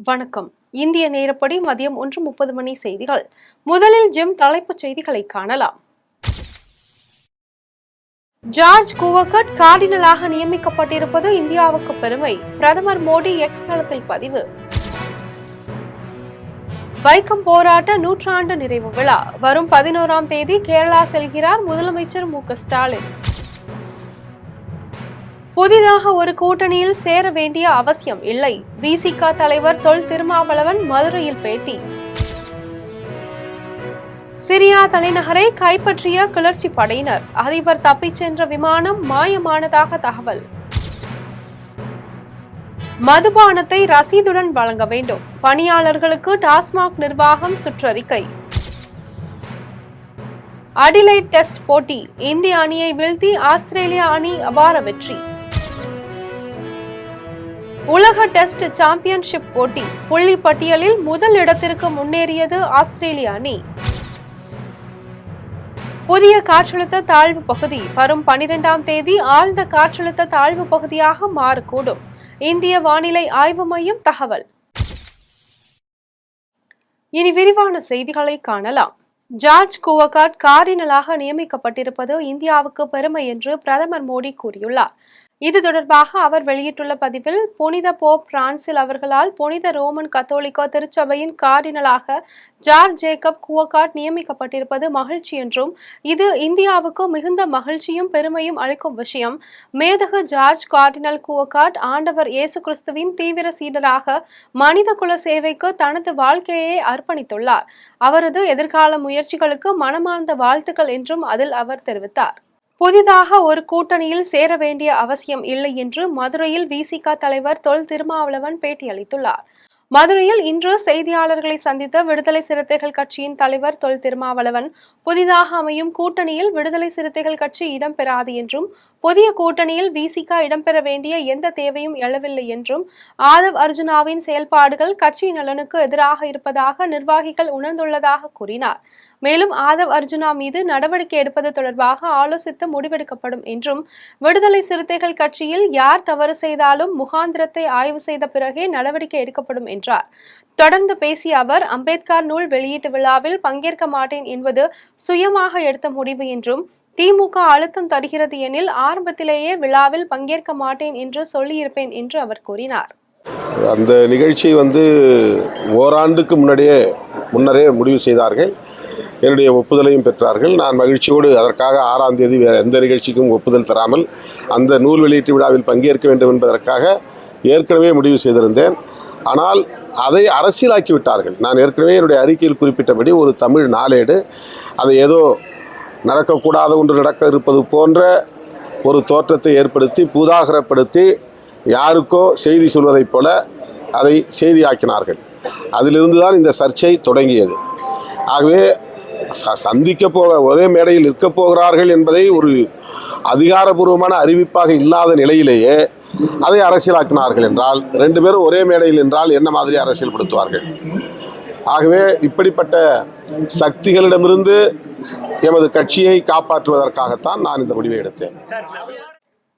வணக்கம். இந்திய நேரப்படி மதியம் 1:30 மணி செய்திகள். முதலில் ஜிம் தலைப்புச் செய்திகளை காணலாம். ஜார்ஜ் குவகட் கார்டினலாக நியமிக்கப்பட்டிருப்பது இந்தியாவுக்கு பெருமை. பிரதமர் மோடி எக்ஸ் தளத்தில் பதிவு. வைக்கம் போராட்ட நூற்றாண்டு நிறைவு விழா வரும் 11ஆம் தேதி கேரளா செல்கிறார் முதலமைச்சர் மு.க.ஸ்டாலின். புதிதாக ஒரு கூட்டணியில் சேர வேண்டிய அவசியம் இல்லை. விசிக தலைவர் தொல் திருமாவளவன் மதுரையில் பேட்டி. சிரியா தலைநகரை கைப்பற்றிய கிளர்ச்சி படையினர். அதிபர் தப்பிச் சென்ற விமானம் மாயமானதாக தகவல். மதுபானத்தை ரசீதுடன் வழங்க வேண்டும். பணியாளர்களுக்கு டாஸ்மாக் நிர்வாகம் சுற்றறிக்கை. அடிலைட் டெஸ்ட் போட்டி இந்திய அணியை வீழ்த்தி ஆஸ்திரேலியா அணி அபார வெற்றி. உலக டெஸ்ட் சாம்பியன்ஷிப் போட்டி புள்ளி பட்டியலில் முதல் இடத்திற்கு முன்னேறியது ஆஸ்திரேலிய அணி. புதிய காற்றழுத்த தாழ்வு பகுதி வரும் 12ஆம் தேதி ஆழ்ந்த காற்றழுத்த தாழ்வு பகுதியாக மாறக்கூடும். இந்திய வானிலை ஆய்வு மையம் தகவல். இனி விரிவான செய்திகளை காணலாம். ஜார்ஜ் குவகாட் கார்டினலாக நியமிக்கப்பட்டிருப்பது இந்தியாவுக்கு பெருமை என்று பிரதமர் மோடி கூறியுள்ளார். இது தொடர்பாக அவர் வெளியிட்டுள்ள பதிவில், புனித போப் பிரான்சில் அவர்களால் புனித ரோமன் கத்தோலிக்க திருச்சபையின் கார்டினலாக ஜார்ஜ் ஜேக்கப் குவகாட் நியமிக்கப்பட்டிருப்பது மகிழ்ச்சி என்றும், இது இந்தியாவுக்கு மிகுந்த மகிழ்ச்சியும் பெருமையும் அளிக்கும் விஷயம். மேதகு ஜார்ஜ் கார்டினல் குவகாட் ஆண்டவர் இயேசு கிறிஸ்துவின் தீவிர சீடராக மனித குல சேவைக்கு தனது வாழ்க்கையை அர்ப்பணித்துள்ளார். அவரது எதிர்கால முயற்சிகளுக்கு மனமார்ந்த வாழ்த்துக்கள் என்றும் அதில் அவர் தெரிவித்தார். புதிதாக ஒரு கூட்டணியில் சேர வேண்டிய அவசியம் இல்லை என்று மதுரையில் விசிக தலைவர் தொல் திருமாவளவன் பேட்டியளித்துள்ளார். மதுரையில் இன்று செய்தியாளர்களை சந்தித்த விடுதலை சிறுத்தைகள் கட்சியின் தலைவர் தொல் திருமாவளவன், புதிதாக அமையும் கூட்டணியில் விடுதலை சிறுத்தைகள் கட்சி இடம்பெறாது என்றும், புதிய கூட்டணியில் விசிக இடம்பெற வேண்டிய எந்த தேவையும் எழவில்லை என்றும், ஆதவ் அர்ஜுனாவின் செயல்பாடுகள் கட்சி நலனுக்கு எதிராக இருப்பதாக நிர்வாகிகள் உணர்ந்துள்ளதாக கூறினார். மேலும் ஆதவ் அர்ஜுனா மீது நடவடிக்கை எடுப்பது தொடர்பாக ஆலோசித்து முடிவெடுக்கப்படும் என்றும், விடுதலை சிறுத்தைகள் கட்சியில் யார் தவறு செய்தாலும் முகாந்திரத்தை ஆய்வு செய்த பிறகே நடவடிக்கை எடுக்கப்படும் என்றார். தொடர்ந்து பேசிய அவர், அம்பேத்கர் நூல் வெளியீட்டு விழாவில் பங்கேற்க மாட்டேன் என்பது சுயமாக எடுத்த முடிவு என்றும், திமுக அழுத்தம் தருகிறது எனில் ஆரம்பத்திலேயே விழாவில் பங்கேற்க மாட்டேன் என்று சொல்லியிருப்பேன் என்று அவர் கூறினார். அந்த நிகழ்ச்சி ஓராண்டுக்கு முன்னரே முடிவு செய்தார்கள். என்னுடைய ஒப்புதலையும் பெற்றார்கள். நான் மகிழ்ச்சியோடு அதற்காக 6ஆம் தேதி வேறு எந்த நிகழ்ச்சிக்கும் ஒப்புதல் தராமல் அந்த நூல் வெளியீட்டு விழாவில் பங்கேற்க வேண்டும் என்பதற்காக ஏற்கனவே முடிவு செய்திருந்தேன். ஆனால் அதை அரசியலாக்கி விட்டார்கள். நான் ஏற்கனவே என்னுடைய அறிக்கையில் குறிப்பிட்டபடி ஒரு தமிழ் நாளேடு அதை ஏதோ நடக்கக்கூடாத ஒன்று நடக்க இருப்பது போன்ற ஒரு தோற்றத்தை ஏற்படுத்தி பூதாகரப்படுத்தி யாருக்கோ செய்தி சொல்வதைப் போல அதை செய்தியாக்கினார்கள். அதிலிருந்து தான் இந்த சர்ச்சை தொடங்கியது. ஆகவே ஒரே மேடையில் இருக்கப் போகிறார்கள் என்பதை ஒரு அதிகாரபூர்வமான அறிவிப்பாக இல்லாத நிலையிலேயே அதை அரசியலாக்கினார்கள் என்றால், 2 பேரும் ஒரே மேடையில் என்றால் என்ன மாதிரி அரசியல்படுத்துவார்கள்? ஆகவே இப்படிப்பட்ட சக்திகளிடமிருந்து எமது கட்சியை காப்பாற்றுவதற்காகத்தான் நான் இந்த முடிவை எடுத்தேன்.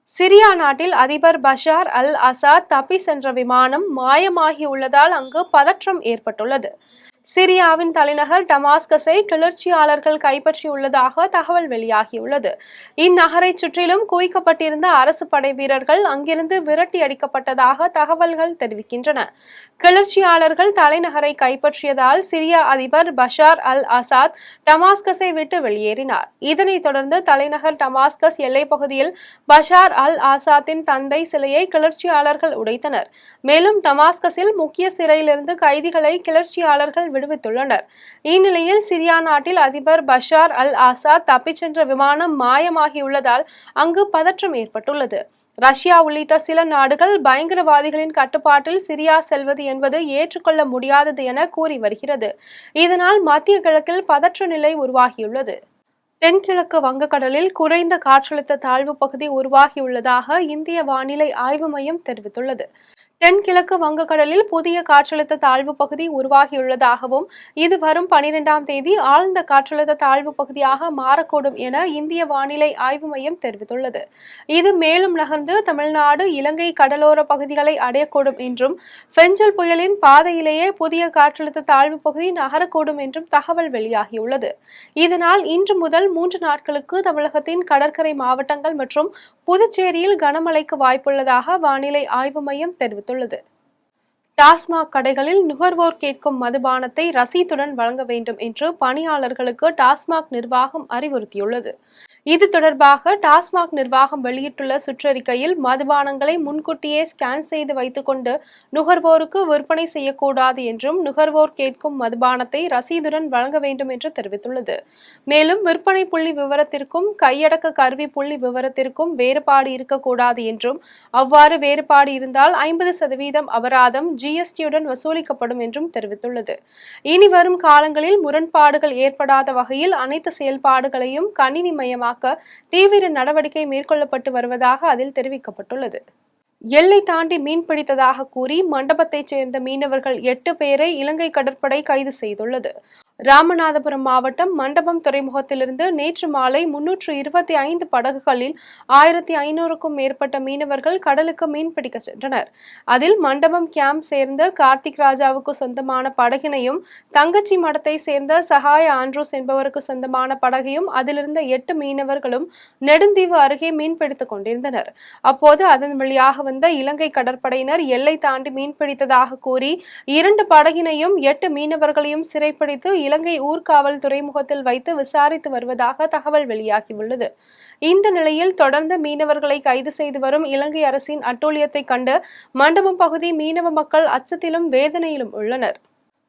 சிரியா நாட்டில் அதிபர் பஷார் அல் அசாத் தப்பி சென்ற விமானம் மாயமாகியுள்ளதால் அங்கு பதற்றம் ஏற்பட்டுள்ளது. சிரியாவின் தலைநகர் டமாஸ்கஸை கிளர்ச்சியாளர்கள் கைப்பற்றியுள்ளதாக தகவல் வெளியாகியுள்ளது. இந்நகரை சுற்றிலும் குவிக்கப்பட்டிருந்த அரசு படை வீரர்கள் அங்கிருந்து விரட்டி அடிக்கப்பட்டதாக தகவல்கள் தெரிவிக்கின்றன. கிளர்ச்சியாளர்கள் தலைநகரை கைப்பற்றியதால் சிரிய அதிபர் பஷார் அல் அசாத் டமாஸ்கஸை விட்டு வெளியேறினார். இதனைத் தொடர்ந்து தலைநகர் டமாஸ்கஸ் எல்லைப்பகுதியில் பஷார் அல் ஆசாத்தின் தந்தை சிலையை கிளர்ச்சியாளர்கள் உடைத்தனர். மேலும் டமாஸ்கஸில் முக்கிய சிறையிலிருந்து கைதிகளை கிளர்ச்சியாளர்கள் விடுவித்துள்ளனர். இந்நிலையில் சிரியா நாட்டில் அதிபர் பஷார் அல் ஆசாத் தப்பிச் சென்ற விமானம் மாயமாகியுள்ளதால் அங்கு பதற்றம் ஏற்பட்டுள்ளது. ரஷ்யா உள்ளிட்ட சில நாடுகள் பயங்கரவாதிகளின் கட்டுப்பாட்டில் சிரியா செல்வது என்பது ஏற்றுக்கொள்ள முடியாதது என கூறி வருகிறது. இதனால் மத்திய கிழக்கில் பதற்ற நிலை உருவாகியுள்ளது. தென்கிழக்கு வங்கக்கடலில் குறைந்த காற்றழுத்த தாழ்வு பகுதி உருவாகியுள்ளதாக இந்திய வானிலை ஆய்வு மையம் தெரிவித்துள்ளது. தென்கிழக்கு வங்கக்கடலில் புதிய காற்றழுத்த தாழ்வு பகுதி உருவாகியுள்ளதாகவும் இது வரும் 12ஆம் தேதி ஆழ்ந்த காற்றழுத்த தாழ்வு பகுதியாக மாறக்கூடும் என இந்திய வானிலை ஆய்வு மையம் தெரிவித்துள்ளது. இது மேலும் நகர்ந்து தமிழ்நாடு, இலங்கை கடலோர பகுதிகளை அடையக்கூடும் என்றும், பெஞ்சல் புயலின் பாதையிலேயே புதிய காற்றழுத்த தாழ்வு பகுதி நகரக்கூடும் என்றும் தகவல் வெளியாகியுள்ளது. இதனால் இன்று முதல் 3 நாட்களுக்கு தமிழகத்தின் கடற்கரை மாவட்டங்கள் மற்றும் புதுச்சேரியில் கனமழைக்கு வாய்ப்புள்ளதாக வானிலை ஆய்வு மையம் தெரிவித்துள்ளது. டாஸ்மாக் கடைகளில் நுகர்வோர் கேட்கும் மதுபானத்தை ரசீதுடன் வழங்க வேண்டும் என்று பணியாளர்களுக்கு டாஸ்மாக் நிர்வாகம் அறிவுறுத்தியுள்ளது. இது தொடர்பாக டாஸ்மாக் நிர்வாகம் வெளியிட்டுள்ள சுற்றறிக்கையில், மதுபானங்களை முன்கூட்டியே ஸ்கேன் செய்து வைத்துக் கொண்டு நுகர்வோருக்கு விற்பனை செய்யக்கூடாது என்றும், நுகர்வோர் கேட்கும் மதுபானத்தை ரசீதுடன் வழங்க வேண்டும் என்று தெரிவித்துள்ளது. மேலும் விற்பனை புள்ளி விவரத்திற்கும் கையடக்க கருவி புள்ளி விவரத்திற்கும் வேறுபாடு இருக்கக்கூடாது என்றும், அவ்வாறு வேறுபாடு இருந்தால் 50% அபராதம் GSTயுடன் வசூலிக்கப்படும் என்றும் தெரிவித்துள்ளது. இனி வரும் காலங்களில் முரண்பாடுகள் ஏற்படாத வகையில் அனைத்து செயல்பாடுகளையும் கணினிமயமாக தீவிர நடவடிக்கை மேற்கொள்ளப்பட்டு வருவதாக அதில் தெரிவிக்கப்பட்டுள்ளது. எல்லை தாண்டி மீன்பிடித்ததாக கூறி மண்டபத்தைச் சேர்ந்த மீனவர்கள் 8 பேரை இலங்கை கடற்படை கைது செய்துள்ளது. ராமநாதபுரம் மாவட்டம் மண்டபம் துறைமுகத்திலிருந்து நேற்று மாலை 325 படகுகளில் 1500க்கும் மேற்பட்ட மீனவர்கள் கடலுக்கு மீன்பிடிக்க சென்றனர். அதில் மண்டபம் கேம்ப் சேர்ந்த கார்த்திக் ராஜாவுக்கு சொந்தமான படகினையும், தங்கச்சி மடத்தை சேர்ந்த சகாய ஆண்ட்ரூஸ் என்பவருக்கு சொந்தமான படகையும் அதிலிருந்த 8 மீனவர்களும் நெடுந்தீவு அருகே மீன்பிடித்துக் கொண்டிருந்தனர். அப்போது அதன் வழியாக வந்த இலங்கை கடற்படையினர் எல்லை தாண்டி மீன்பிடித்ததாக கூறி 2 படகினையும் 8 மீனவர்களையும் சிறைப்பிடித்து இலங்கை ஊர்காவல் துறைமுகத்தில் வைத்து விசாரித்து வருவதாக தகவல் வெளியாகியுள்ளது. இந்த நிலையில் தொடர்ந்து மீனவர்களை கைது செய்து வரும் இலங்கை அரசின் அட்டூழியத்தை கண்டு மண்டபம் பகுதி மீனவ மக்கள் அச்சத்திலும் வேதனையிலும் உள்ளனர்.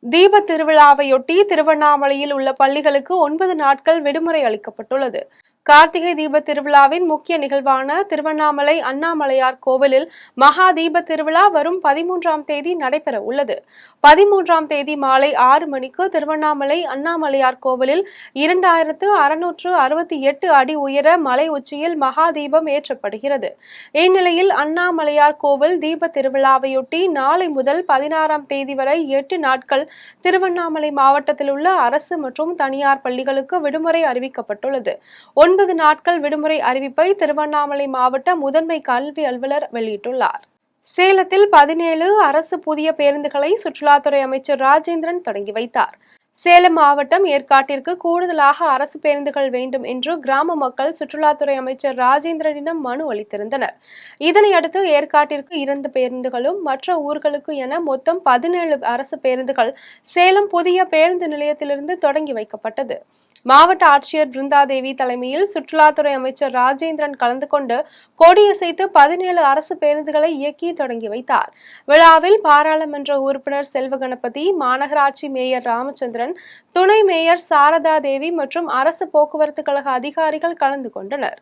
தீப திருவிழாவையொட்டி திருவண்ணாமலையில் உள்ள பள்ளிகளுக்கு 9 நாட்கள் விடுமுறை அளிக்கப்பட்டுள்ளது. கார்த்திகை தீப திருவிழாவின் முக்கிய நிகழ்வான திருவண்ணாமலை அண்ணாமலையார் கோவிலில் மகா தீப திருவிழா வரும் 13ஆம் தேதி நடைபெற உள்ளது. 13ஆம் தேதி மாலை 6 மணிக்கு திருவண்ணாமலை அண்ணாமலையார் கோவிலில் 2668 அடி உயர மலை உச்சியில் மகா தீபம் ஏற்றப்படுகிறது. இந்நிலையில் அண்ணாமலையார் கோவில் தீப திருவிழாவையொட்டி நாளை முதல் 16ஆம் தேதி வரை 8 நாட்கள் திருவண்ணாமலை மாவட்டத்தில் உள்ள அரசு மற்றும் தனியார் பள்ளிகளுக்கு விடுமுறை அறிவிக்கப்பட்டுள்ளது. 9 நாட்கள் விடுமுறை அறிவிப்பை திருவண்ணாமலை மாவட்ட முதன்மை கல்வி அலுவலர் வெளியிட்டுள்ளார். சேலத்தில் 17 அரசு புதிய பேருந்துகளை சுற்றுலாத்துறை அமைச்சர் ராஜேந்திரன் தொடங்கி வைத்தார். சேலம் மாவட்டம் ஏற்காட்டிற்கு கூடுதலாக அரசு பேருந்துகள் வேண்டும் என்று கிராம மக்கள் சுற்றுலாத்துறை அமைச்சர் ராஜேந்திரனிடம் மனு அளித்திருந்தனர். இதனையடுத்து ஏற்காட்டிற்கு 2 பேருந்துகளும் மற்ற ஊர்களுக்கு என மொத்தம் 17 அரசு பேருந்துகள் சேலம் புதிய பேருந்து நிலையத்திலிருந்து தொடங்கி வைக்கப்பட்டது. மாவட்ட ஆட்சியர் பிருந்தாதேவி தலைமையில் சுற்றுலாத்துறை அமைச்சர் ராஜேந்திரன் கலந்து கொண்டு கொடியசைத்து 17 அரசு பேருந்துகளை இயக்கி தொடங்கி வைத்தார். விழாவில் பாராளுமன்ற உறுப்பினர் செல்வகணபதி, மாநகராட்சி மேயர் ராமச்சந்திரன், துணை மேயர் சாரதா தேவி மற்றும் அரசு போக்குவரத்து கழக அதிகாரிகள் கலந்து கொண்டனர்.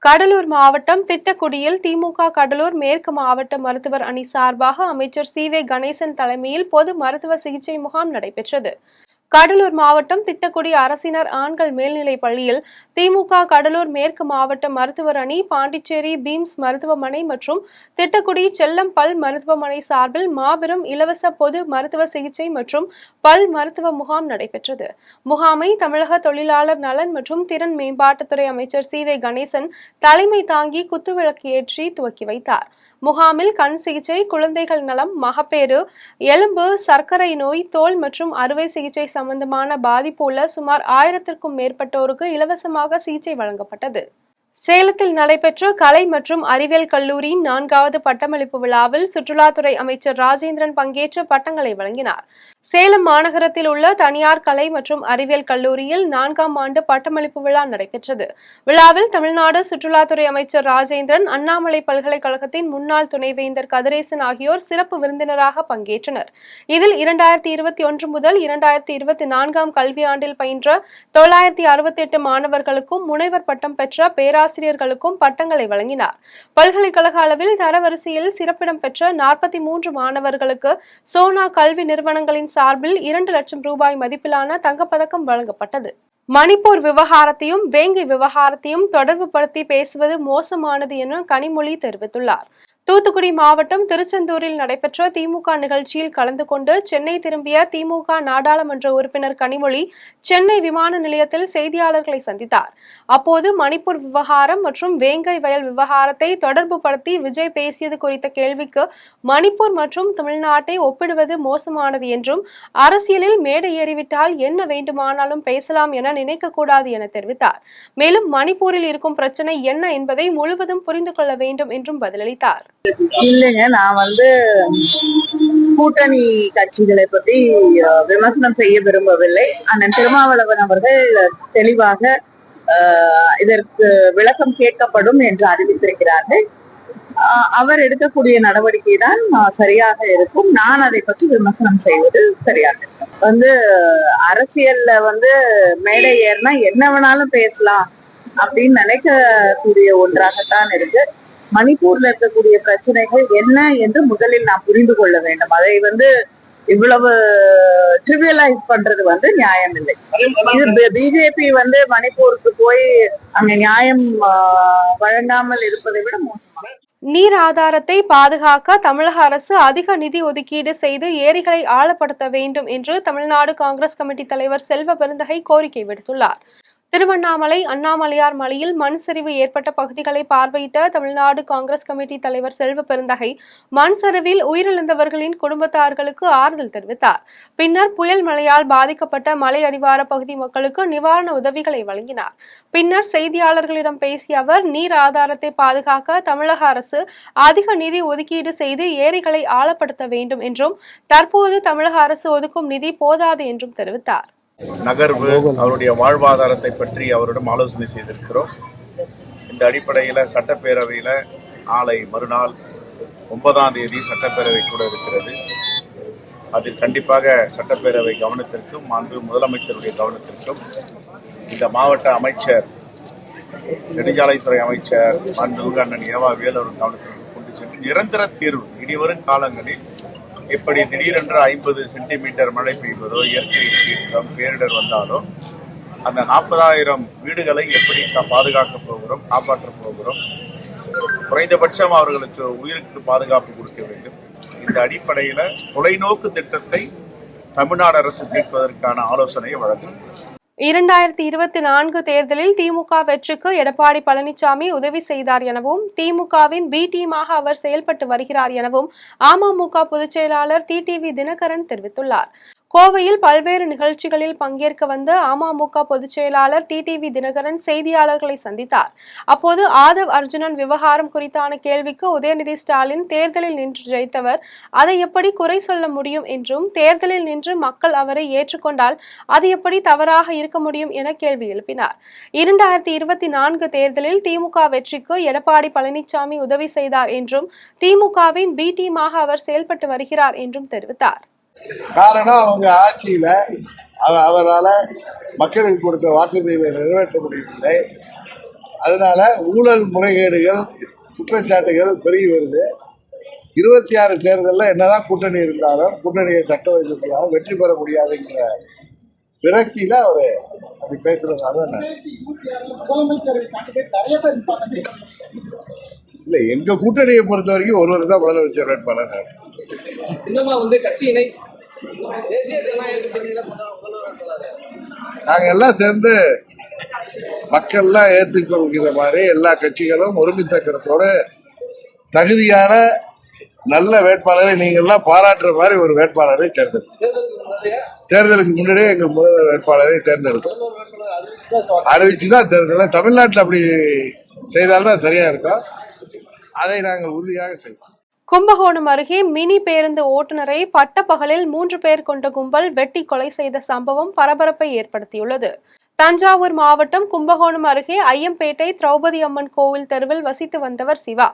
கடலூர் மாவட்டம் திட்டக்குடியில் திமுக கடலூர் மேற்கு மாவட்ட மருத்துவர் அணி சார்பாக அமைச்சர் CV கணேசன் தலைமையில் பொது மருத்துவ சிகிச்சை முகாம் நடைபெற்றது. கடலூர் மாவட்டம் திட்டக்குடி அரசினர் ஆண்கள் மேல்நிலைப் பள்ளியில் திமுக கடலூர் மேற்கு மாவட்ட மருத்துவர் அணி, பாண்டிச்சேரி பீம்ஸ் மருத்துவமனை மற்றும் திட்டக்குடி செல்லம் பல் மருத்துவமனை சார்பில் மாபெரும் இலவச பொது மருத்துவ சிகிச்சை மற்றும் பல் மருத்துவ முகாம் நடைபெற்றது. முகாமை தமிழக தொழிலாளர் நலன் மற்றும் திறன் மேம்பாட்டுத்துறை அமைச்சர் CV கணேசன் தலைமை தாங்கி குத்துவிளக்கு ஏற்றி துவக்கி வைத்தார். முகாமில் கண் சிகிச்சை, குழந்தைகள் நலம், மகப்பேறு, எலும்பு, சர்க்கரை நோய், தோல் மற்றும் அறுவை சிகிச்சை சம்பந்தமான பாதிப்பு உள்ள சுமார் 1000க்கும் மேற்பட்டோருக்கு இலவசமாக சிகிச்சை வழங்கப்பட்டது. சேலத்தில் நடைபெற்ற கலை மற்றும் அறிவியல் கல்லூரியின் 4வது பட்டமளிப்பு விழாவில் சுற்றுலாத்துறை அமைச்சர் ராஜேந்திரன் பங்கேற்று பட்டங்களை வழங்கினார். சேலம் மாநகரத்தில் உள்ள தனியார் கலை மற்றும் அறிவியல் கல்லூரியில் 4ஆம் ஆண்டு பட்டமளிப்பு விழா நடைபெற்றது. விழாவில் தமிழ்நாடு சுற்றுலாத்துறை அமைச்சர் ராஜேந்திரன், அண்ணாமலை பல்கலைக்கழகத்தின் முன்னாள் துணைவேந்தர் கதிரேசன் ஆகியோர் சிறப்பு விருந்தினராக பங்கேற்றனர். இதில் 2021 முதல் 2024ஆம் கல்வியாண்டில் பயின்ற 968 மாணவர்களுக்கும் முனைவர் பட்டம் பெற்ற பேராசிரியர்களுக்கும் பட்டங்களை வழங்கினார். பல்கலைக்கழக அளவில் தரவரிசையில் சிறப்பிடம் பெற்ற 43 மாணவர்களுக்கு சோனா கல்வி நிறுவனங்களின் சார்பில் 2 லட்சம் ரூபாய் மதிப்பிலான தங்கப்பதக்கம் வழங்கப்பட்டது. மணிப்பூர் விவகாரத்தையும் வேங்கை விவகாரத்தையும் தொடர்பு படுத்தி பேசுவது மோசமானது என கனிமொழி தெரிவித்துள்ளார். தூத்துக்குடி மாவட்டம் திருச்செந்தூரில் நடைபெற்ற திமுக நிகழ்ச்சியில் கலந்து கொண்டு சென்னை திரும்பிய திமுக நாடாளுமன்ற உறுப்பினர் கனிமொழி சென்னை விமான நிலையத்தில் செய்தியாளர்களை சந்தித்தார். அப்போது மணிப்பூர் விவகாரம் மற்றும் வேங்கை வயல் விவகாரத்தை தொடர்பு படுத்தி விஜய் பேசியது குறித்த கேள்விக்கு மணிப்பூர் மற்றும் தமிழ்நாட்டை ஒப்பிடுவது மோசமானது என்றும் அரசியலில் மேடை ஏறிவிட்டால் என்ன வேண்டுமானாலும் பேசலாம் என நினைக்கக்கூடாது என தெரிவித்தார். மேலும் மணிப்பூரில் இருக்கும் பிரச்சனை என்ன என்பதை முழுவதும் புரிந்து கொள்ள வேண்டும் என்றும் பதிலளித்தார். இல்லைங்க, நான் கூட்டணி கட்சிகளை பத்தி விமர்சனம் செய்ய விரும்பவில்லை. அண்ணன் திருமாவளவன் அவர்கள் தெளிவாக இதற்கு விளக்கம் கேட்கப்படும் என்று அறிவித்திருக்கிறார்கள். அவர் எடுக்கக்கூடிய நடவடிக்கை தான் சரியாக இருக்கும். நான் அதை பற்றி விமர்சனம் செய்வது சரியாக இருக்கும். அரசியல்ல மேடை ஏறினா என்ன வேணாலும் பேசலாம் அப்படின்னு நினைக்கக்கூடிய ஒன்றாகத்தான் இருக்கு. மணிப்பூர்ல இருக்கக்கூடிய பிரச்சனைகள் என்ன என்று முதலில் நாம் புரிந்து கொள்ள வேண்டும். அதை இவ்வளவு ட்ரிவியலைஸ் பண்றது நியாயம் இல்லை. இது பிஜேபி மணிப்பூருக்கு போய் அங்க நியாயம் வழங்காமல் இருப்பதை விட மோசமாக. நீர் ஆதாரத்தை பாதுகாக்க தமிழக அரசு அதிக நிதி ஒதுக்கீடு செய்து ஏரிகளை ஆழப்படுத்த வேண்டும் என்று தமிழ்நாடு காங்கிரஸ் கமிட்டி தலைவர் செல்வ பெருந்தகை கோரிக்கை விடுத்துள்ளார். திருவண்ணாமலை அண்ணாமலையார் மலையில் மண் சரிவு ஏற்பட்ட பகுதிகளை பார்வையிட்ட தமிழ்நாடு காங்கிரஸ் கமிட்டி தலைவர் செல்வ பெருந்தகை மண் சரிவில் உயிரிழந்தவர்களின் குடும்பத்தார்களுக்கு ஆறுதல் தெரிவித்தார். பின்னர் புயல் மழையால் பாதிக்கப்பட்ட மலை அடிவார பகுதி மக்களுக்கு நிவாரண உதவிகளை வழங்கினார். பின்னர் செய்தியாளர்களிடம் பேசிய அவர் நீர் ஆதாரத்தை பாதுகாக்க தமிழக அரசு அதிக நிதி ஒதுக்கீடு செய்து ஏரிகளை ஆழப்படுத்த வேண்டும் என்றும் தற்போது தமிழக அரசு ஒதுக்கும் நிதி போதாது என்றும் தெரிவித்தார். நகர்வு அவருடைய வாழ்வாதாரத்தை பற்றி அவரிடம் ஆலோசனை செய்திருக்கிறோம். இந்த அடிப்படையில் சட்டப்பேரவையில் நாளை மறுநாள் 9ஆம் தேதி சட்டப்பேரவை கூட இருக்கிறது. அதில் கண்டிப்பாக சட்டப்பேரவை கவனத்திற்கும் மாண்பு முதலமைச்சருடைய கவனத்திற்கும் இந்த மாவட்ட அமைச்சர் நெடுஞ்சாலைத்துறை அமைச்சர் மாண்புமிகு அண்ணன் ஏவா வேலூர் கவனத்திற்கு கொண்டு சென்று நிரந்தர தீர்வு இனிவரும் காலங்களில் எப்படி திடீரென்று 50 சென்டிமீட்டர் மழை பெய்வதோ இயற்கை சீற்றம் பேரிடர் வந்தாலோ அந்த 40,000 வீடுகளை எப்படி பாதுகாக்க போகிறோம், காப்பாற்றப் போகிறோம், குறைந்தபட்சம் அவர்களுக்கு உயிருக்கு பாதுகாப்பு கொடுக்க வேண்டும். இந்த அடிப்படையில் தொலைநோக்கு திட்டத்தை தமிழ்நாடு அரசு தீர்ப்பதற்கான ஆலோசனையை வழங்குகிறது. 2024 தேர்தலில் திமுக வெற்றிக்கு எடப்பாடி பழனிசாமி உதவி செய்தார் எனவும் திமுகவின் பி டீமாக அவர் செயல்பட்டு வருகிறார் எனவும் அமமுக பொதுச் செயலாளர் டிடிவி தினகரன் தெரிவித்துள்ளார். கோவையில் பல்வேறு நிகழ்ச்சிகளில் பங்கேற்க வந்த அமமுக பொதுச் செயலாளர் டிடிவி தினகரன் செய்தியாளர்களை சந்தித்தார். அப்போது ஆதவ் அர்ஜுனன் விவகாரம் குறித்தான கேள்விக்கு உதயநிதி ஸ்டாலின் தேர்தலில் நின்று ஜெயித்தவர், அதை எப்படி குறை சொல்ல முடியும் என்றும் தேர்தலில் நின்று மக்கள் அவரை ஏற்றுக்கொண்டால் அது எப்படி தவறாக இருக்க முடியும் என கேள்வி எழுப்பினார். 2024 தேர்தலில் திமுக வெற்றிக்கு எடப்பாடி பழனிசாமி உதவி செய்தார் என்றும் திமுகவின் பி டீமாக அவர் செயல்பட்டு வருகிறார் என்றும் தெரிவித்தார். காரணம் அவங்க ஆட்சியில அவரால் மக்களுக்கு கொடுத்த வாக்குறுதிகளை நிறைவேற்ற முடியவில்லை. அதனால ஊழல் முறைகேடுகள் குற்றச்சாட்டுகள் பெருகி வருது. 26 தேர்தலில் என்னதான் கூட்டணி இருந்தாலும் கூட்டணியை தக்க வைத்திருந்தாலும் வெற்றி பெற முடியாதுங்கிற விரக்தியில அவரு அப்படி பேசுறதுனால இல்லை, எங்க கூட்டணியை பொறுத்த வரைக்கும் ஒருவர் தான் முதலமைச்சர் வேட்பாளர். கட்சியினை நாங்க எல்லாம் சேர்ந்து மக்கள்லாம் ஏற்றுக்கொள்கிற மாதிரி எல்லா கட்சிகளும் ஒருமித்த கருத்தோட தகுதியான நல்ல வேட்பாளரை நீங்க எல்லாம் பாராட்டுற மாதிரி ஒரு வேட்பாளரை தேர்தலுக்கு முன்னாடியே எங்கள் முதல்வர் வேட்பாளரை தேர்ந்தெடுக்கும் அறிவிச்சுதான் தேர்தல். தமிழ்நாட்டில் அப்படி செய்தால்தான் சரியா இருக்கும். அதை நாங்கள் உறுதியாக செய்வோம். கும்பகோணம் அருகே மினி பேருந்து ஓட்டுநரை பட்டப்பகலில் 3 பேர் கொண்ட கும்பல் வெட்டி கொலை செய்த சம்பவம் பரபரப்பை ஏற்படுத்தியுள்ளது. தஞ்சாவூர் மாவட்டம் கும்பகோணம் அருகே ஐயம்பேட்டை திரௌபதி அம்மன் கோவில் தெருவில் வசித்து வந்தவர் சிவா.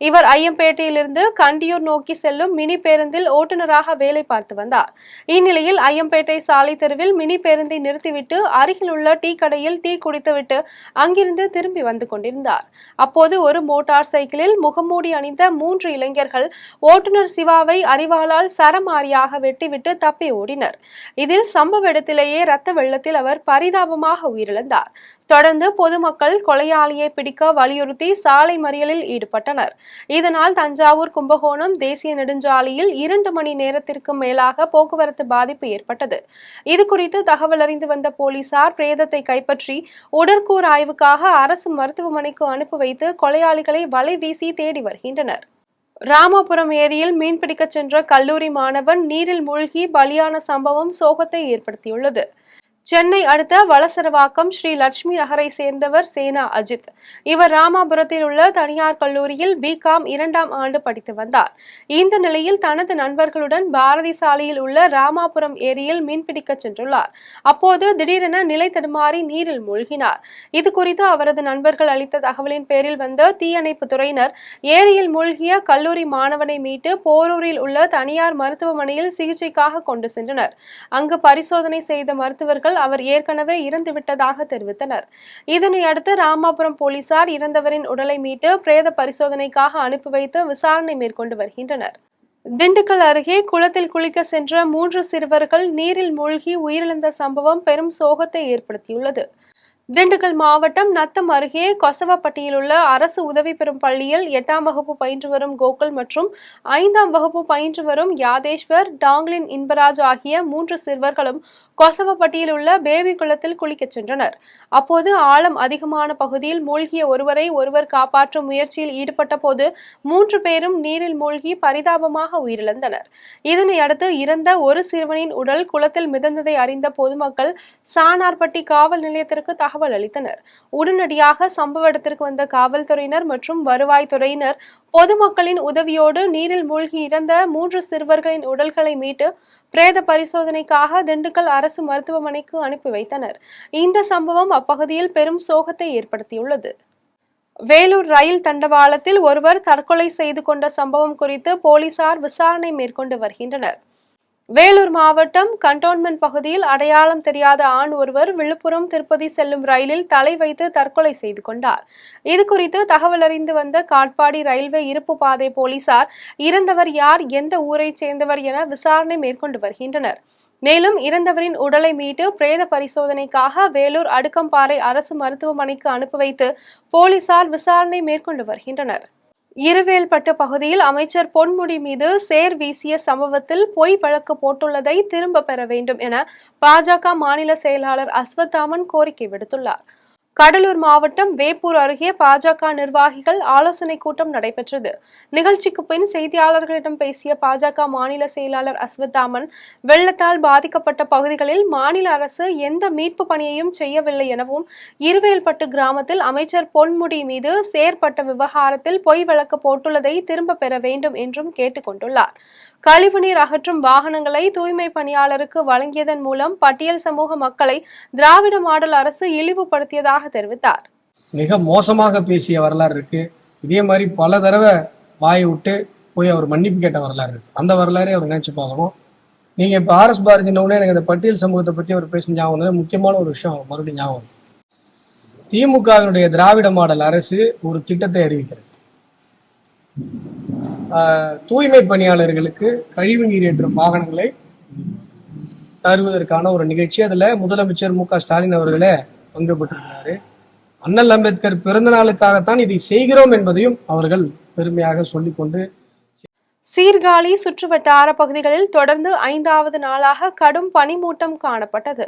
இவர் ஐயம்பேட்டையிலிருந்து கண்டியூர் நோக்கி செல்லும் மினி பேருந்தில் ஓட்டுநராக வேலை பார்த்து வந்தார். இந்நிலையில் ஐயம்பேட்டை சாலை தெருவில் மினி பேருந்தை நிறுத்திவிட்டு அருகில் உள்ள டீ கடையில் டீ குடித்துவிட்டு அங்கிருந்து திரும்பி வந்து கொண்டிருந்தார். அப்போது ஒரு மோட்டார் சைக்கிளில் முகமூடி அணிந்த 3 இளைஞர்கள் ஓட்டுநர் சிவாவை அரிவாளால் சரமாரியாக வெட்டிவிட்டு தப்பி ஓடினர். இதில் சம்பவ இடத்திலேயே ரத்த வெள்ளத்தில் அவர் பரிதாபமாக பரிதாபமாக உயிரிழந்தார். தொடர்ந்து பொதுமக்கள் கொலையாளியை பிடிக்க வலியுறுத்தி சாலை மறியலில் ஈடுபட்டனர். இதனால் தஞ்சாவூர் கும்பகோணம் தேசிய நெடுஞ்சாலையில் 2 மணி நேரத்திற்கு மேலாக போக்குவரத்து பாதிப்பு ஏற்பட்டது. இது குறித்து தகவல் அறிந்து வந்த போலீசார் பிரேதத்தை கைப்பற்றி உடற்கூறு ஆய்வுக்காக அரசு மருத்துவமனைக்கு அனுப்பி வைத்து கொலையாளிகளை வலை வீசி தேடி வருகின்றனர். ராமாபுரம் ஏரியில் மீன்பிடிக்க சென்ற கல்லூரி மாணவன் நீரில் மூழ்கி பலியான சம்பவம் சோகத்தை ஏற்படுத்தியுள்ளது. சென்னை அடுத்த வளசரவாக்கம் ஸ்ரீ லட்சுமி நகரை சேர்ந்தவர் சேனா அஜித். இவர் ராமாபுரத்தில் உள்ள தனியார் கல்லூரியில் பிகாம் 2ஆம் ஆண்டு படித்து வந்தார். இந்த நிலையில் தனது நண்பர்களுடன் பாரதி சாலையில் உள்ள ராமாபுரம் ஏரியில் மீன்பிடிக்க சென்றுள்ளார். அப்போது திடீரென நிலை தடுமாறி நீரில் மூழ்கினார். இது குறித்து அவரது நண்பர்கள் அளித்த தகவலின் பேரில் வந்த தீயணைப்பு துறையினர் ஏரியில் மூழ்கிய கல்லூரி மாணவனை மீட்டு போரூரில் உள்ள தனியார் மருத்துவமனையில் சிகிச்சைக்காக கொண்டு சென்றனர். அங்கு பரிசோதனை செய்த மருத்துவர்கள் அவர் ஏற்கனவே இறந்துவிட்டதாக தெரிவித்தனர். இதனை அடுத்து ராமாபுரம் போலீசார் இறந்தவரின் உடலை மீட்டு பிரேத பரிசோதனைக்காக அனுப்பி வைத்து விசாரணை மேற்கொண்டு வருகின்றனர். திண்டுக்கல் அருகே குளத்தில் குளிக்க சென்ற 3 சிறுவர்கள் நீரில் மூழ்கி உயிரிழந்த சம்பவம் பெரும் சோகத்தை ஏற்படுத்தியுள்ளது. திண்டுக்கல் மாவட்டம் நத்தம் அருகே கொசவப்பட்டியில் உள்ள அரசு உதவி பெறும் பள்ளியில் 8ஆம் வகுப்பு பயின்று வரும் கோகுல் மற்றும் 5ஆம் வகுப்பு பயின்று வரும் யாதேஸ்வர், டாங்லின், இன்பராஜ் ஆகிய 3 சிறுவர்களும் கொசவப்பட்டியில் உள்ள பேபி குளத்தில் குளிக்கச் சென்றனர். அப்போது ஆழம் அதிகமான பகுதியில் மூழ்கிய ஒருவர் காப்பாற்றும் முயற்சியில் ஈடுபட்ட போது 3 பேரும் நீரில் மூழ்கி பரிதாபமாக உயிரிழந்தனர். இதனை அடுத்து இறந்த ஒரு சிறுவனின் உடல் குளத்தில் மிதந்ததை அறிந்த பொதுமக்கள் சானார்பட்டி காவல் நிலையத்திற்கு தகவல் அளித்தனர். உடனடியாக சம்பவ இடத்திற்கு வந்த காவல்துறையினர் மற்றும் வருவாய்த்துறையினர் பொதுமக்களின் உதவியோடு நீரில் மூழ்கி இறந்த 3 சிறுவர்களின் உடல்களை மீட்டு பிரேத பரிசோதனைக்காக திண்டுக்கல் அரசு மருத்துவமனைக்கு அனுப்பி வைத்தனர். இந்த சம்பவம் அப்பகுதியில் பெரும் சோகத்தை ஏற்படுத்தியுள்ளது. வேலூர் ரயில் தண்டவாளத்தில் ஒருவர் தற்கொலை செய்து கொண்ட சம்பவம் குறித்து போலீசார் விசாரணை மேற்கொண்டு வருகின்றனர். வேலூர் மாவட்டம் கண்டோன்மெண்ட் பகுதியில் அடையாளம் தெரியாத ஆண் ஒருவர் விழுப்புரம் திருப்பதி செல்லும் ரயிலில் தலை வைத்து தற்கொலை செய்து கொண்டார். இது குறித்து தகவல் அறிந்து வந்த காட்பாடி ரயில்வே இருப்பு பாதை போலீசார் இறந்தவர் யார், எந்த ஊரை சேர்ந்தவர் என விசாரணை மேற்கொண்டு வருகின்றனர். மேலும் இறந்தவரின் உடலை மீட்டு பிரேத பரிசோதனைக்காக வேலூர் அடுக்கம்பாறை அரசு மருத்துவமனைக்கு அனுப்பி வைத்து போலீசார் விசாரணை மேற்கொண்டு வருகின்றனர். இருவேல்பட்டு பகுதியில் அமைச்சர் பொன்முடி மீது சேர் வீசிய சம்பவத்தில் பொய் வழக்கு போட்டுள்ளதை திரும்ப பெற வேண்டும் என பாஜக மாநில செயலாளர் அஸ்வத்தாமன் கோரிக்கை விடுத்துள்ளார். கடலூர் மாவட்டம் வேப்பூர் அருகே பாஜக நிர்வாகிகள் ஆலோசனை கூட்டம் நடைபெற்றது. நிகழ்ச்சிக்கு பின் செய்தியாளர்களிடம் பேசிய பாஜக மாநில செயலாளர் அஸ்வத்தாமன், வெள்ளத்தால் பாதிக்கப்பட்ட பகுதிகளில் மாநில அரசு எந்த மீட்பு பணியையும் செய்யவில்லை எனவும், இருவேல்பட்டு கிராமத்தில் அமைச்சர் பொன்முடி மீது செயற்பட்ட விவகாரத்தில் பொய் வழக்கு போட்டுள்ளதை திரும்ப பெற வேண்டும் என்றும் கேட்டுக் கொண்டுள்ளார். கழிவுநீர் அகற்றும் வாகனங்களை தூய்மை பணியாளருக்கு வழங்கியதன் மூலம் பட்டியல் சமூக மக்களை திராவிட மாடல் அரசு இழிவுபடுத்தியதாக தெரிவித்தார். மிக மோசமாக பேசிய வரலாறு இருக்கு. இதே மாதிரி பல தடவை வாயை விட்டு போய் அவர் மன்னிப்பு கேட்ட வரலாறு இருக்கு. அந்த வரலாறே அவர் நினைச்சு பார்க்கணும். நீங்க இப்ப RS பாரதினோட எனக்கு இந்த பட்டியல் சமூகத்தை பற்றி அவர் பேச ஞாபகம் முக்கியமான ஒரு விஷயம் மறுபடியும் ஞாபகம். திமுகவினுடைய திராவிட மாடல் அரசு ஒரு திட்டத்தை அறிவிக்கிறது. தூய்மை பணியாளர்களுக்கு கழிவு நீர் ஏற்றும் வாகனங்களை தருவதற்கான ஒரு நிகழ்ச்சி. அதுல முதலமைச்சர் மு க ஸ்டாலின் அவர்களே பங்கு பெற்றிருக்கிறாரு. அண்ணல் அம்பேத்கர் பிறந்த நாளுக்காகத்தான் இதை செய்கிறோம் என்பதையும் அவர்கள் பெருமையாக சொல்லிக்கொண்டு, சீர்காழி சுற்றுவட்டார பகுதிகளில் தொடர்ந்து 5வது நாளாக கடும் பனிமூட்டம் காணப்பட்டது.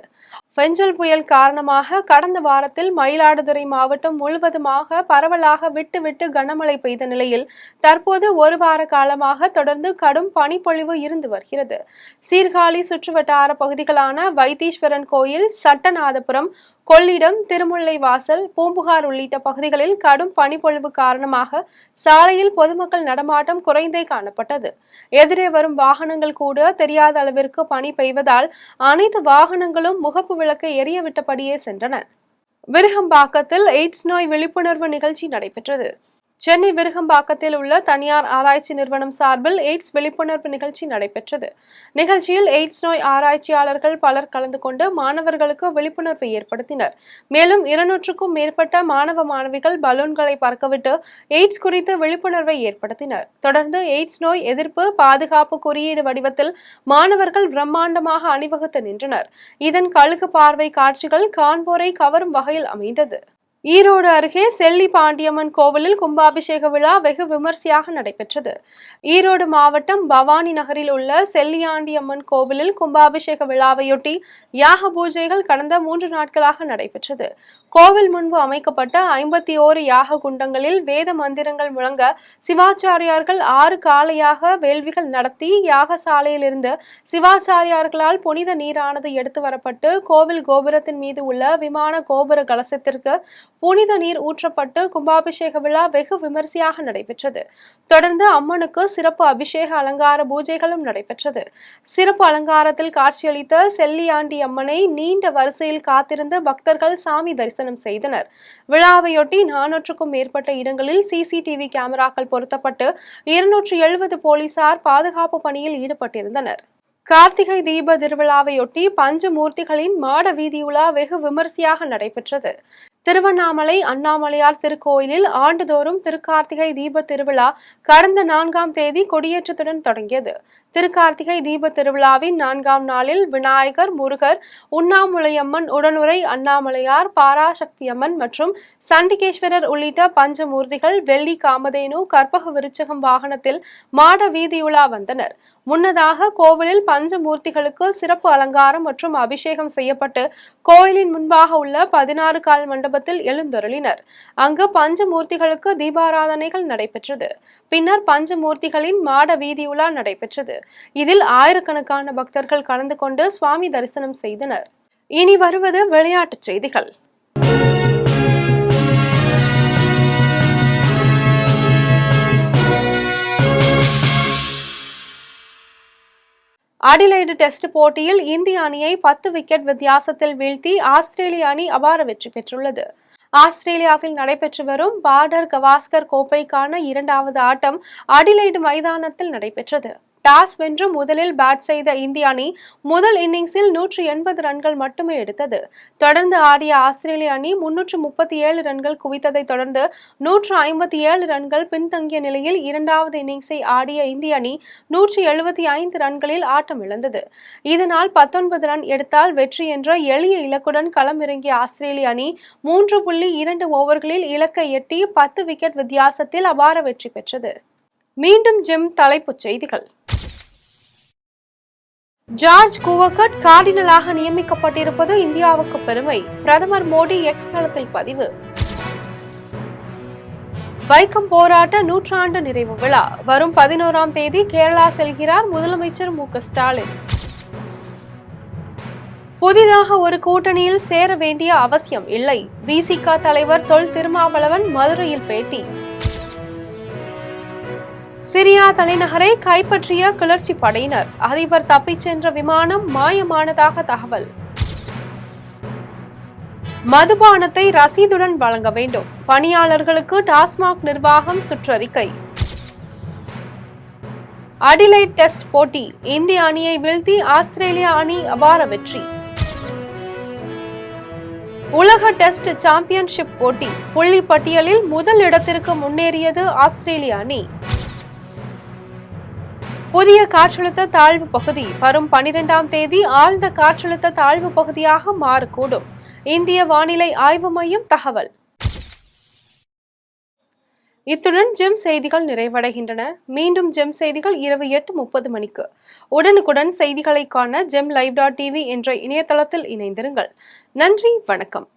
பெஞ்சல் புயல் காரணமாக கடந்த வாரத்தில் மயிலாடுதுறை மாவட்டம் முழுவதுமாக பரவலாக விட்டு கனமழை பெய்த நிலையில் தற்போது 1 வார காலமாக தொடர்ந்து கடும் பனிப்பொழிவு இருந்து வருகிறது. சீர்காழி சுற்றுவட்டார பகுதிகளான வைத்தீஸ்வரன் கோயில், சட்டநாதபுரம், கொள்ளிடம், திருமுல்லை வாசல், பூம்புகார் உள்ளிட்ட பகுதிகளில் கடும் பனிப்பொழிவு காரணமாக சாலையில் பொதுமக்கள் நடமாட்டம் குறைந்தே காணப்பட்டது. எதிரே வரும் வாகனங்கள் கூட தெரியாத அளவிற்கு பனி பெய்வதால் அனைத்து வாகனங்களும் முகப்பு விளக்கை எரிய விட்டபடியே சென்றன. விருகம்பாக்கத்தில் எய்ட்ஸ் நோய் விழிப்புணர்வு நிகழ்ச்சி நடைபெற்றது. சென்னை விருகம்பாக்கத்தில் உள்ள தனியார் ஆராய்ச்சி நிறுவனம் சார்பில் எய்ட்ஸ் விழிப்புணர்வு நிகழ்ச்சி நடைபெற்றது. நிகழ்ச்சியில் எய்ட்ஸ் நோய் ஆராய்ச்சியாளர்கள் பலர் கலந்து கொண்டு மாணவர்களுக்கு விழிப்புணர்வை ஏற்படுத்தினர். மேலும் 200க்கும் மேற்பட்ட மாணவ மாணவிகள் பலூன்களை பறக்கவிட்டு எய்ட்ஸ் குறித்து விழிப்புணர்வை ஏற்படுத்தினர். தொடர்ந்து எய்ட்ஸ் நோய் எதிர்ப்பு பாதுகாப்பு குறியீடு வடிவத்தில் மாணவர்கள் பிரம்மாண்டமாக அணிவகுத்து நின்றனர். இதன் கழுகு பார்வை காட்சிகள் காண்போரை கவரும் வகையில் அமைந்தது. ஈரோடு அருகே செல்லி பாண்டியம்மன் கோவிலில் கும்பாபிஷேக விழா வெகு விமர்சையாக நடைபெற்றது. ஈரோடு மாவட்டம் பவானி நகரில் உள்ள செல்லியாண்டியம்மன் கோவிலில் கும்பாபிஷேக விழாவையொட்டி யாக பூஜைகள் கடந்த 3 நாட்களாக நடைபெற்றது. கோவில் முன்பு அமைக்கப்பட்ட 51 யாக குண்டங்களில் வேத மந்திரங்கள் முழங்க சிவாச்சாரியார்கள் 6 காலையாக வேள்விகள் நடத்தி யாகசாலையிலிருந்து சிவாச்சாரியார்களால் புனித நீரானது எடுத்து வரப்பட்டு கோவில் கோபுரத்தின் மீது உள்ள விமான கோபுர கலசத்திற்கு புனித நீர் ஊற்றப்பட்டு கும்பாபிஷேக விழா வெகு விமர்சையாக நடைபெற்றது. தொடர்ந்து அம்மனுக்கு சிறப்பு அபிஷேக அலங்கார பூஜைகளும் நடைபெற்றது. சிறப்பு அலங்காரத்தில் காட்சியளித்த செல்லியாண்டி அம்மனை நீண்ட வரிசையில் காத்திருந்த பக்தர்கள் சாமி தரிசனம் செய்தனர். விழாவையொட்டி 400க்கும் மேற்பட்ட இடங்களில் சிசிடிவி கேமராக்கள் பொருத்தப்பட்டு 270 போலீசார் பாதுகாப்பு பணியில் ஈடுபட்டிருந்தனர். கார்த்திகை தீப திருவிழாவையொட்டி பஞ்சமூர்த்திகளின் மாட வீதியுலா வெகு விமர்சையாக நடைபெற்றது. திருவண்ணாமலை அண்ணாமலையார் திருக்கோயிலில் ஆண்டுதோறும் திருக்கார்த்திகை தீப திருவிழா கடந்த 4ஆம் தேதி கொடியேற்றத்துடன் தொடங்கியது. திருக்கார்த்திகை தீப திருவிழாவின் 4ஆம் நாளில் விநாயகர், முருகர், உண்ணாமுலையம்மன், உடனுரை அண்ணாமலையார், பாராசக்தியம்மன் மற்றும் சண்டிகேஸ்வரர் உள்ளிட்ட பஞ்சமூர்த்திகள் வெள்ளி காமதேனு கற்பக விருச்சகம் வாகனத்தில் மாட வீதியுலா வந்தனர். முன்னதாக கோவிலில் பஞ்சமூர்த்திகளுக்கு சிறப்பு அலங்காரம் மற்றும் அபிஷேகம் செய்யப்பட்டு கோயிலின் முன்பாக உள்ள 16 கால் மண்டபத்தில் எழுந்தருளினர். அங்கு பஞ்சமூர்த்திகளுக்கு தீபாராதனைகள் நடைபெற்றது. பின்னர் பஞ்சமூர்த்திகளின் மாட வீதியுலா நடைபெற்றது. இதில் ஆயிரக்கணக்கான பக்தர்கள் கலந்து கொண்டு சுவாமி தரிசனம் செய்தனர். இனி வருவது விளையாட்டுச் செய்திகள். அடிலைடு டெஸ்ட் போட்டியில் இந்திய அணியை 10 விக்கெட் வித்தியாசத்தில் வீழ்த்தி ஆஸ்திரேலிய அணி அபார வெற்றி பெற்றுள்ளது. ஆஸ்திரேலியாவில் நடைபெற்று வரும் பார்டர் கவாஸ்கர் கோப்பைக்கான 2வது ஆட்டம் அடிலைடு மைதானத்தில் நடைபெற்றது. டாஸ் வென்று முதலில் பேட் செய்த இந்திய அணி முதல் இன்னிங்ஸில் 180 ரன்கள் மட்டுமே எடுத்தது. தொடர்ந்து ஆடிய ஆஸ்திரேலிய அணி 337 ரன்கள் குவித்ததை தொடர்ந்து 157 ரன்கள் பின்தங்கிய நிலையில் 2வது இன்னிங்ஸை ஆடிய இந்திய அணி 175 ரன்களில் ஆட்டம் இழந்தது. இதனால் 19 ரன் எடுத்தால் வெற்றி என்ற எளிய இலக்குடன் களமிறங்கிய ஆஸ்திரேலிய அணி 3.2 ஓவர்களில் இலக்கை எட்டி 10 விக்கெட் வித்தியாசத்தில் அபார வெற்றி பெற்றது. மீண்டும் ஜிம் தலைப்புச் செய்திகள். ஜார்ஜ் குவகட் கார்டினலாக நியமிக்கப்பட்டிருப்பது இந்தியாவுக்கு பெருமை. பிரதமர் மோடி எக்ஸ் தளத்தில் பதிவு. வைக்கம் போராட்ட 100 நிறைவு விழா வரும் 11ஆம் தேதி கேரளா செல்கிறார் முதலமைச்சர் மு.க. ஸ்டாலின். புதிதாக ஒரு கூட்டணியில் சேர வேண்டிய அவசியம் இல்லை. விசிக தலைவர் தொல் திருமாவளவன் மதுரையில் பேட்டி. சிரியா தலைநகரை கைப்பற்றிய கிளர்ச்சி படையினர். அதிபர் தப்பிச் சென்ற விமானம் மாயமானதாக தகவல். மதுபானத்தை ரசீதுடன் வழங்க வேண்டும். பணியாளர்களுக்கு டாஸ்மாக் நிர்வாகம் சுற்றறிக்கை. அடிலைட் டெஸ்ட் போட்டி இந்திய அணியை வீழ்த்தி ஆஸ்திரேலியா அணி அபார வெற்றி. உலக டெஸ்ட் சாம்பியன்ஷிப் போட்டி புள்ளி பட்டியலில் முதல் இடத்திற்கு முன்னேறியது ஆஸ்திரேலிய அணி. புதிய காற்றழுத்த தாழ்வு பகுதி வரும் 12ஆம் தேதி ஆழ்ந்த காற்றழுத்த தாழ்வு பகுதியாக மாறக்கூடும். இந்திய வானிலை ஆய்வு மையம் தகவல். இத்துடன் ஜெம் செய்திகள் நிறைவடைகின்றன. மீண்டும் ஜெம் செய்திகள் இரவு 8:30 மணிக்கு. உடனுக்குடன் செய்திகளை காண GemLive.tv என்ற இணையதளத்தில் இணைந்திருங்கள். நன்றி, வணக்கம்.